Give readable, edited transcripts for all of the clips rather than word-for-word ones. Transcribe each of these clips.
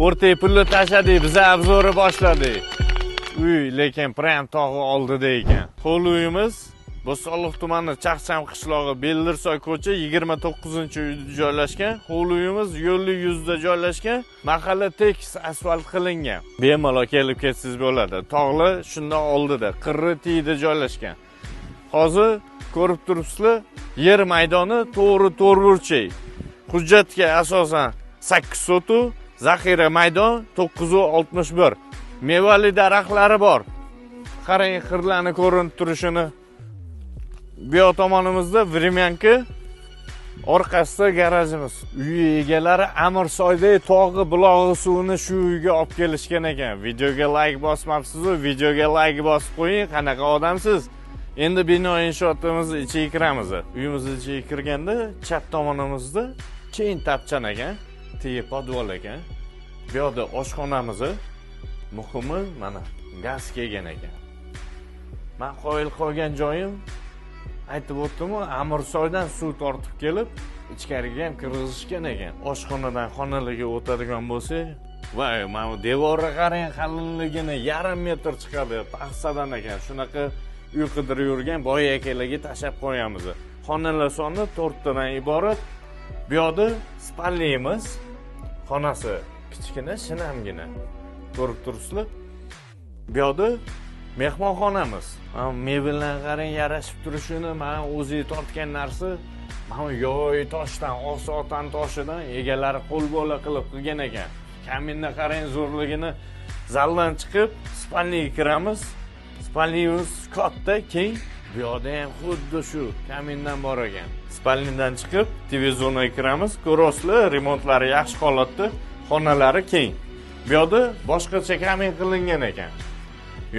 o'rtaga pulni tashladik, biz obzori boshladik. Uy, lekin prям tog'i oldida ekan. Qo'l uyimiz Bo'stonliq tumani Chaqcham qishlog'i, Beldirsoy ko'cha 29-uyda joylashgan. Qo'l uyimiz yo'lli yuzda joylashgan. Mahalla tekis asfalt qilingan. Bemalol kelib ketsangiz bo'ladi. Tog'li shundan oldida, qirri tiyida joylashgan. Hozir ko'rib turibsizlar, yer maydoni to'g'ri to'rtburchak. Hujjatga asosan 8 sotu, zaxira maydon 961. Mevali daraxtlari bor. Qarang, qirlarni ko'rinib turishini. Bu tomonimizda Vremyanka, orqasida garajimiz. Uy egalari Amirsoydagi tog'i bulog'i suvini shu uyga olib kelishgan ekan. Videoga like bosmabsiz-ku, videoga like bosib qo'ying. Qanaqa odamsiz? Endi bino inshootimizni ichiga kiramiz. Uyimizni ichiga kirganda chap tomonimizda keng tapchan ekan, tegi podvol ekan. Bu yerda oshxonamiz, muhimi mana gaz kelgan ekan. Men qo'yil qolgan joyim aytib o'tdim-ku, Amirsoydan suv tortib kelib, ichkariga ham kirgizishgan ekan. Oshxonadan xonalarga o'tadigan bo'lsak, voy, mana bu devorga qarang, qalinligini 1,5 metr chiqadi, paxsadan ekan. Shunaqa uy qidirib yurgan boy akalarga tashab qo'yamiz. Xonalar soni 4 tadan iborat. Bu yerda spalnimiz, xonasi kichkina, shinamgina. Ko'rib turibsizlar? Bu yerda mehmonxonamiz. Mebellarga qarang, yarashib turishini, men o'zi tortgan narsa, mana yoy toshdan, oqsotan toshidan egalari qo'l bola qilib qilgan ekan. Kaminni qarang zo'rligini. Zaldan chiqib, spalniga kiramiz. Spalnimiz katta, keng. Bu yerda ham xuddi shu kamindan bor ekan. Spalnidan chiqib, TV zonaga kiramiz. Ko'rasizlar, remontlari yaxshi holatda, xonalari keng. Bu yerda boshqacha kamin qilingan ekan.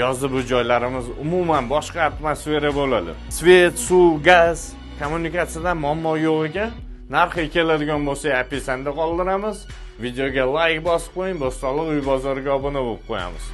Yozda bu joylarimiz umuman boshqa atmosfera bo'ladi. Svet, suv, gaz, kommunikatsiyadan muammo yo'q ekan. Narxi keladigan bo'lsa, opisanda qoldiramiz. Videoga like bosib qo'ying, Bo'stonliq uy bozoriga obuna bo'lib qo'yamiz.